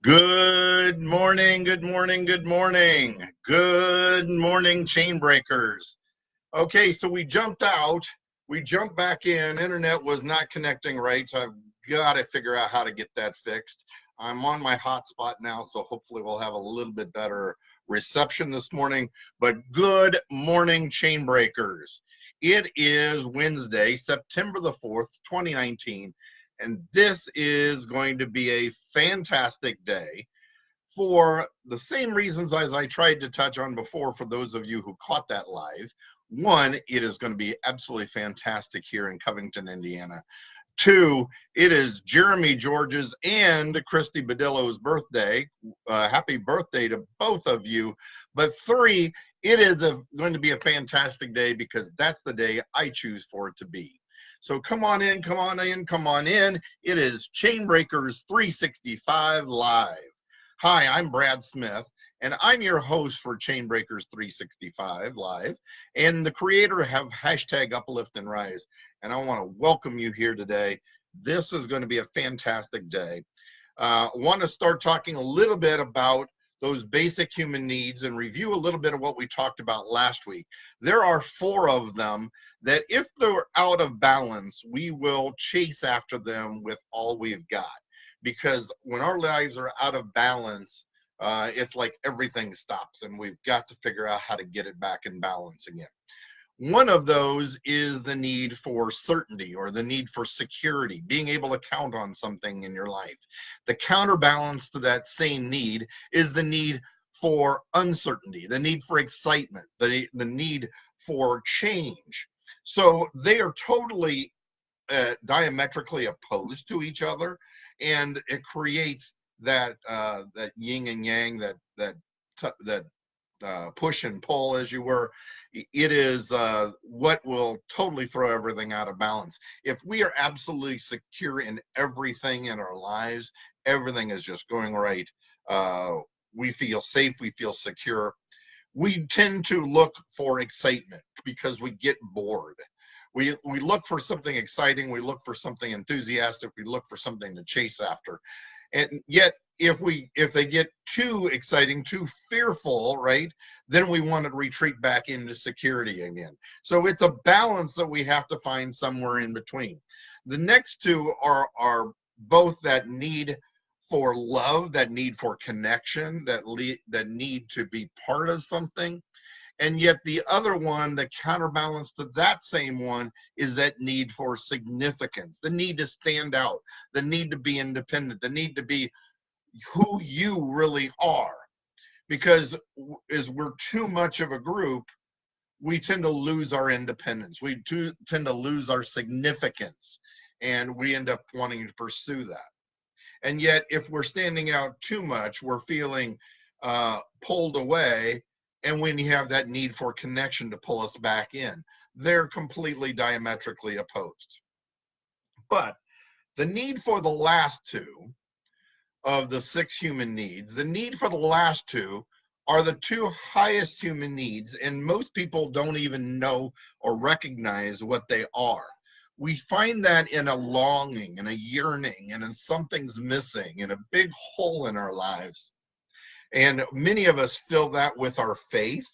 Good morning, good morning, good morning. Good morning, Chainbreakers. Okay, so we jumped out. We jumped back in. Internet was not connecting right, so I've got to figure out how to get that fixed. I'm on my hotspot now, so hopefully we'll have a little bit better reception this morning. But good morning, Chainbreakers. It is Wednesday, September the 4th, 2019. And this is going to be a fantastic day for the same reasons as I tried to touch on before for those of you who caught that live. One, it is going to be absolutely fantastic here in Covington, Indiana. Two, it is Jeremy George's and Christy Badillo's birthday. Happy birthday to both of you. But three, it is going to be a fantastic day because that's the day I choose for it to be. So come on in, come on in, come on in. It is Chainbreakers 365 Live. Hi, I'm Brad Smith, and I'm your host for Chainbreakers 365 Live, and the creator of hashtag Uplift and Rise. And I want to welcome you here today. This is going to be a fantastic day. I want to start talking a little bit about those basic human needs and review a little bit of what we talked about last week. There are 4 of them that if they're out of balance, we will chase after them with all we've got. Because when our lives are out of balance, it's like everything stops and we've got to figure out how to get it back in balance again. One of those is the need for certainty or the need for security, being able to count on something in your life. The counterbalance to that same need is the need for uncertainty, the need for excitement, the need for change. So they are totally diametrically opposed to each other, and it creates that that yin and yang, that push and pull, as you were. It is what will totally throw everything out of balance. If we are absolutely secure in everything in our lives, everything is just going right. We feel safe, we feel secure. We tend to look for excitement because we get bored. We look for something exciting, we look for something enthusiastic, we look for something to chase after. And yet if they get too exciting, too fearful, right, then we want to retreat back into security again. So it's a balance that we have to find somewhere in between. The next two are both that need for love, that need for connection, that need to be part of something. And yet the other one, the counterbalance to that same one, is that need for significance, the need to stand out, the need to be independent, the need to be who you really are. Because as we're too much of a group, we tend to lose our independence. We tend to lose our significance, and we end up wanting to pursue that. And yet, if we're standing out too much, we're feeling pulled away, and when you have that need for connection to pull us back in, they're completely diametrically opposed. But the need for the last two of the 6 human needs, the need for the last two are the 2 highest human needs, and most people don't even know or recognize what they are. We find that in a longing and a yearning and in something's missing, in a big hole in our lives. And many of us fill that with our faith.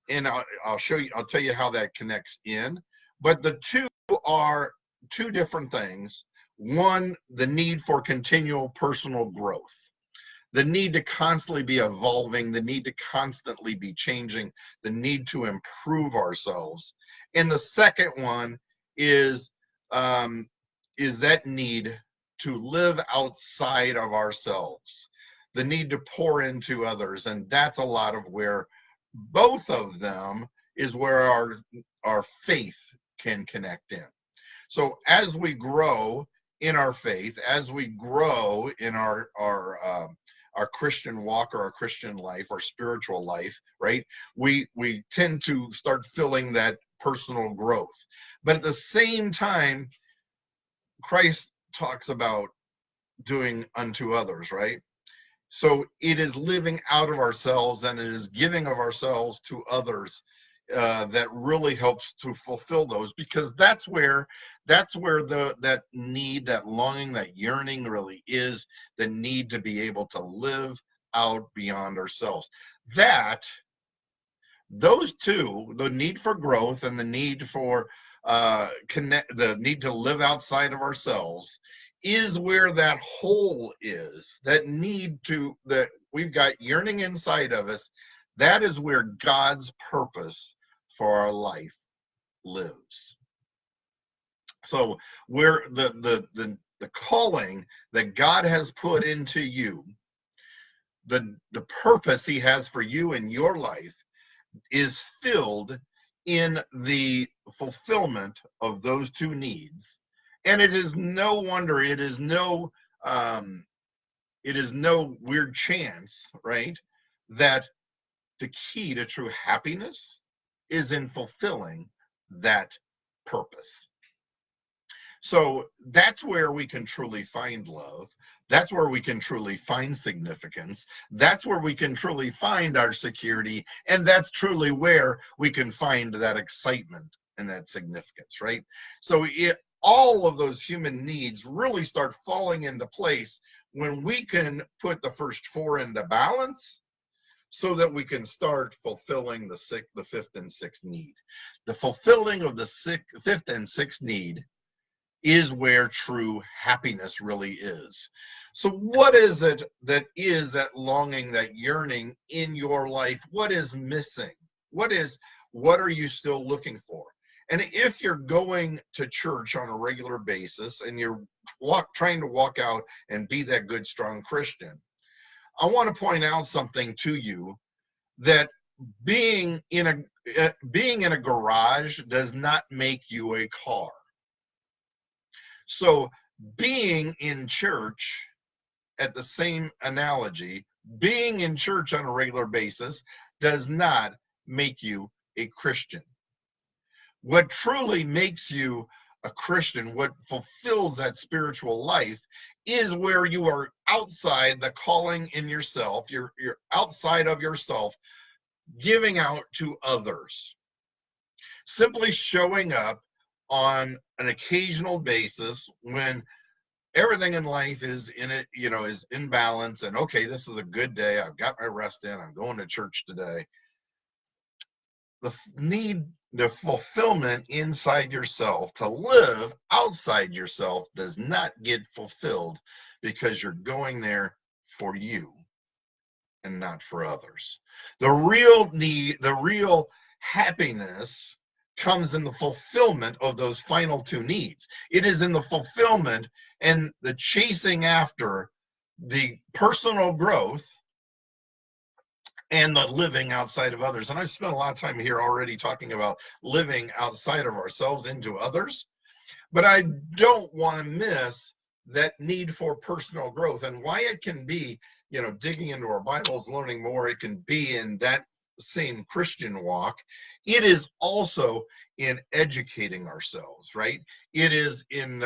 And I'll tell you how that connects in. But the 2 are 2 different things. One, the need for continual personal growth, the need to constantly be evolving, the need to constantly be changing, the need to improve ourselves. And the second one is that need to live outside of ourselves, the need to pour into others. And that's a lot of where both of them is where our faith can connect in. So as we grow in our faith, as we grow in our Christian walk or our Christian life, our spiritual life, right, we tend to start filling that personal growth. But at the same time, Christ talks about doing unto others, right? So it is living out of ourselves, and it is giving of ourselves to others that really helps to fulfill those, because that's where That's where that need, that longing, that yearning really is, the need to be able to live out beyond ourselves. Those two, the need for growth and the need for the need to live outside of ourselves, is where that hole is. That need to, that we've got yearning inside of us, that is where God's purpose for our life lives. So where the calling that God has put into you, the purpose he has for you in your life, is filled in the fulfillment of those two needs. And it is no wonder, it is no weird chance, right, that the key to true happiness is in fulfilling that purpose. So that's where we can truly find love. That's where we can truly find significance. That's where we can truly find our security. And that's truly where we can find that excitement and that significance, right? So all of those human needs really start falling into place when we can put the first four into balance, so that we can start fulfilling the fifth and sixth need. The fulfilling of the fifth and sixth need is where true happiness really is. So what is it that is that longing, that yearning in your life? What is missing? What are you still looking for? And if you're going to church on a regular basis and you're trying to walk out and be that good, strong Christian, I want to point out something to you, that being in a garage does not make you a car. So being in church, at the same analogy, being in church on a regular basis does not make you a Christian. What truly makes you a Christian, what fulfills that spiritual life, is where you are outside the calling in yourself. You're outside of yourself, giving out to others. Simply showing up on an occasional basis when everything in life is is in balance, and okay, this is a good day, I've got my rest in, I'm going to church today. The fulfillment inside yourself to live outside yourself does not get fulfilled, because you're going there for you and not for others. The real happiness comes in the fulfillment of those final two needs. It is in the fulfillment and the chasing after the personal growth and the living outside of others. And I've spent a lot of time here already talking about living outside of ourselves into others, but I don't want to miss that need for personal growth, and why it can be, digging into our Bibles, learning more. It can be in that same Christian walk. It is also in educating ourselves, right? It is in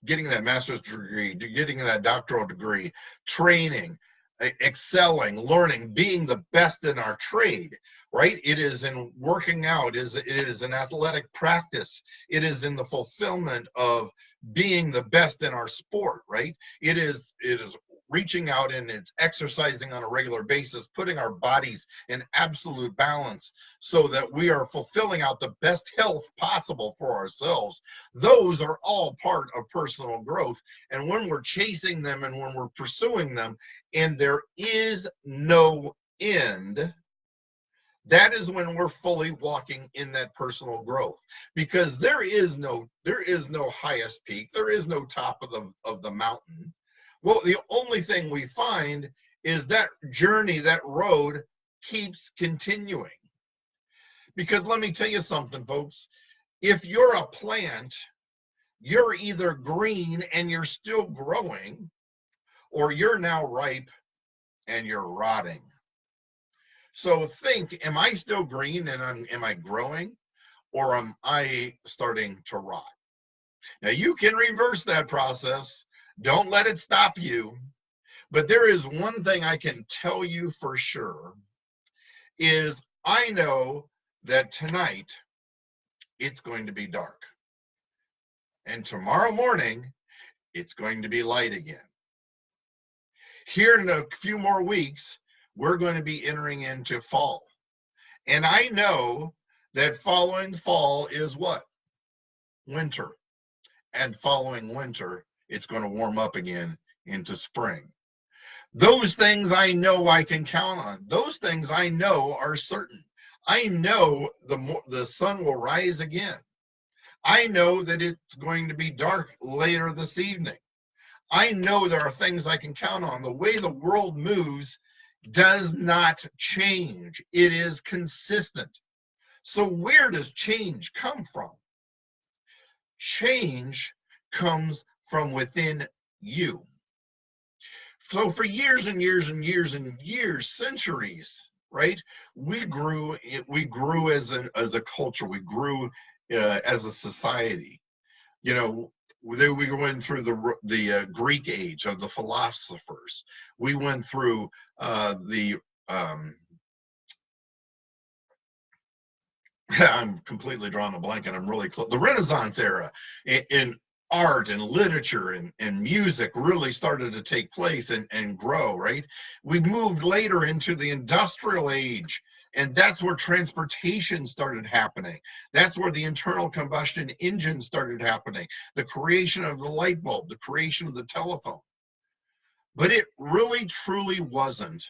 getting that master's degree, getting that doctoral degree, training, excelling, learning, being the best in our trade, right? It is in working out, it is in athletic practice, it is in the fulfillment of being the best in our sport, right? It is reaching out, and it's exercising on a regular basis, putting our bodies in absolute balance so that we are fulfilling out the best health possible for ourselves. Those are all part of personal growth. And when we're chasing them and when we're pursuing them, and there is no end, that is when we're fully walking in that personal growth, because there is no highest peak, there is no top of the mountain. Well, the only thing we find is that journey, that road keeps continuing. Because let me tell you something, folks, if you're a plant, you're either green and you're still growing, or you're now ripe and you're rotting. So think, am I still green and am I growing, or am I starting to rot? Now you can reverse that process. Don't let it stop you. But there is one thing I can tell you for sure, is I know that tonight it's going to be dark. And tomorrow morning, it's going to be light again. Here in a few more weeks, we're going to be entering into fall. And I know that following fall is what? Winter. And following winter, it's going to warm up again into spring. Those things I know I can count on. Those things I know are certain. I know the sun will rise again. I know that it's going to be dark later this evening. I know there are things I can count on. The way the world moves does not change. It is consistent. So where does change come from? Change comes from within you. So for years and years and years and years, centuries, right? We grew as a culture. We grew as a society. You know, we went through the Greek age of the philosophers. We went through the I'm completely drawing a blank, and I'm really close. The Renaissance era in art and literature and music really started to take place and grow, right? We moved later into the industrial age, and that's where transportation started happening. That's where the internal combustion engine started happening, the creation of the light bulb, the creation of the telephone. But it really, truly wasn't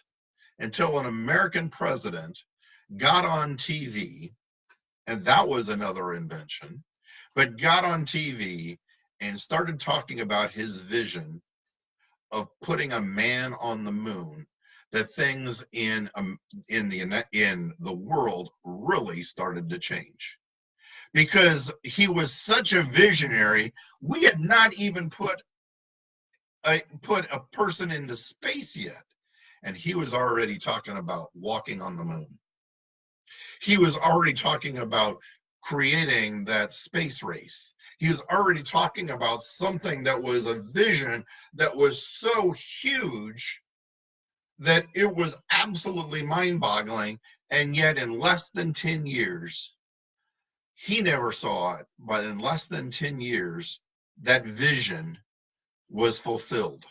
until an American president got on TV, and that was another invention, but got on TV and started talking about his vision of putting a man on the moon, that things in the world really started to change. Because he was such a visionary, we had not even put a person into space yet, and he was already talking about walking on the moon. He was already talking about creating that space race. He was already talking about something that was a vision that was so huge that it was absolutely mind-boggling. And yet in less than 10 years, he never saw it, but in less than 10 years, that vision was fulfilled.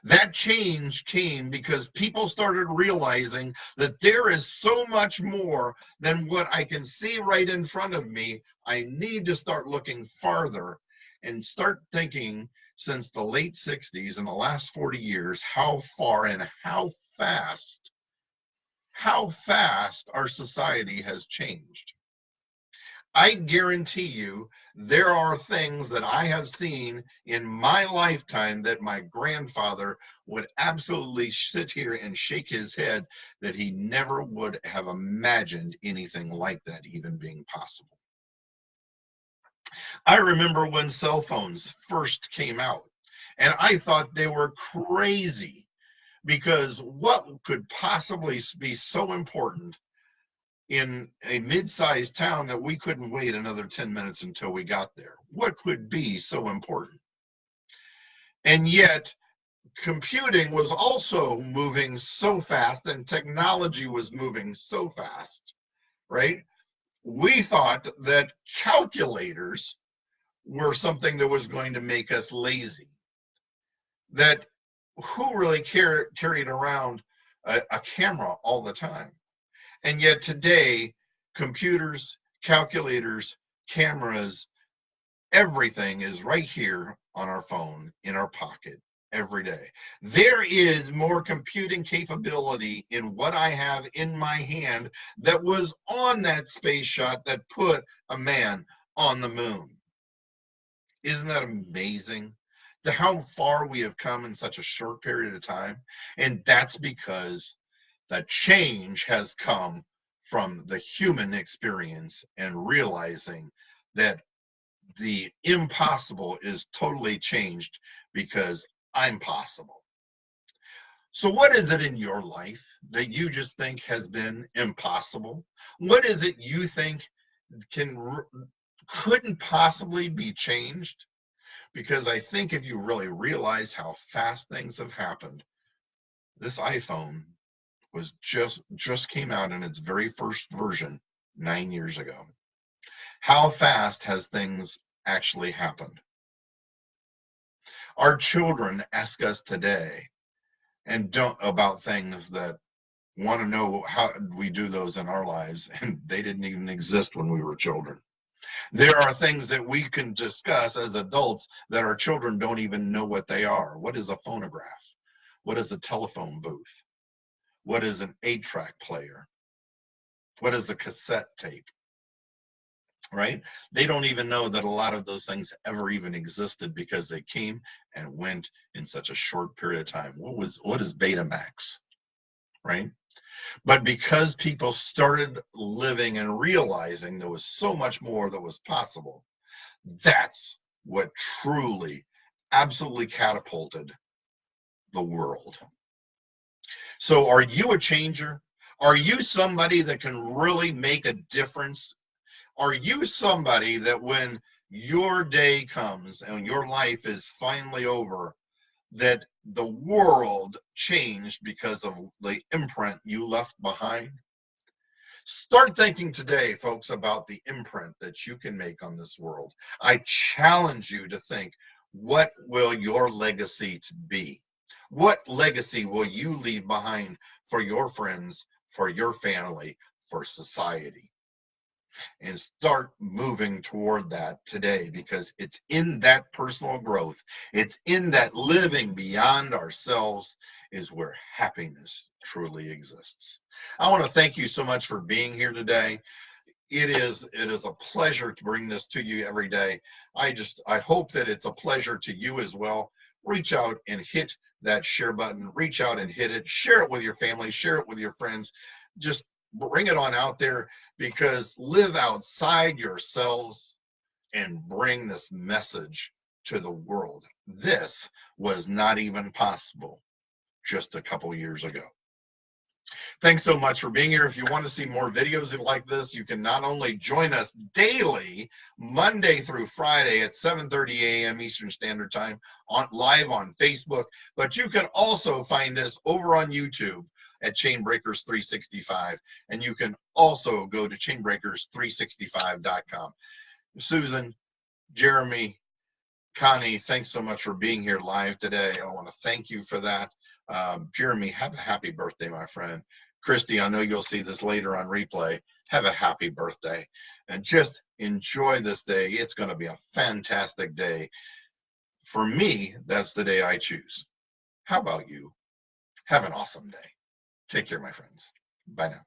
That change came because people started realizing that there is so much more than what I can see right in front of me. I need to start looking farther and start thinking, since the late 60s and the last 40 years, how far and how fast our society has changed. I guarantee you there are things that I have seen in my lifetime that my grandfather would absolutely sit here and shake his head that he never would have imagined anything like that even being possible. I remember when cell phones first came out, and I thought they were crazy, because what could possibly be so important in a mid-sized town that we couldn't wait another 10 minutes until we got there? What could be so important? And yet, computing was also moving so fast, and technology was moving so fast, right? We thought that calculators were something that was going to make us lazy. That who really carried around a camera all the time? And yet today, computers, calculators, cameras, everything is right here on our phone, in our pocket, every day. There is more computing capability in what I have in my hand that was on that space shot that put a man on the moon. Isn't that amazing? How far we have come in such a short period of time. And that's because the change has come from the human experience and realizing that the impossible is totally changed because I'm possible. So what is it in your life that you just think has been impossible? What is it you think couldn't possibly be changed? Because I think if you really realize how fast things have happened, this iPhone was just came out in its very first version 9 years ago. How fast has things actually happened. Our children ask us today and don't about things that want to know how we do those in our lives, and they didn't even exist when we were children. There are things that we can discuss as adults that our children don't even know what they are. What is a phonograph? What is a telephone booth? What is an 8-track player? What is a cassette tape? Right? They don't even know that a lot of those things ever even existed because they came and went in such a short period of time. What is Betamax? Right? But because people started living and realizing there was so much more that was possible, that's what truly, absolutely catapulted the world. So are you a changer? Are you somebody that can really make a difference? Are you somebody that when your day comes and your life is finally over, that the world changed because of the imprint you left behind? Start thinking today, folks, about the imprint that you can make on this world. I challenge you to think, what will your legacy be? What legacy will you leave behind for your friends, for your family, for society? And start moving toward that today, because it's in that personal growth, it's in that living beyond ourselves is where happiness truly exists. I want to thank you so much for being here today. It is a pleasure to bring this to you every day. I hope that it's a pleasure to you as well. Reach out and hit that share button. Reach out and hit it. Share it with your family. Share it with your friends. Just bring it on out there, because live outside yourselves and bring this message to the world. This was not even possible just a couple years ago. Thanks so much for being here. If you want to see more videos like this, you can not only join us daily, Monday through Friday at 7:30 a.m. Eastern Standard Time, live on Facebook, but you can also find us over on YouTube at Chainbreakers 365, and you can also go to chainbreakers365.com. Susan, Jeremy, Connie, thanks so much for being here live today. I want to thank you for that. Jeremy, have a happy birthday, my friend. Christy, I know you'll see this later on replay. Have a happy birthday, and just enjoy this day. It's going to be a fantastic day. For me, that's the day I choose. How about you? Have an awesome day. Take care, my friends. Bye now.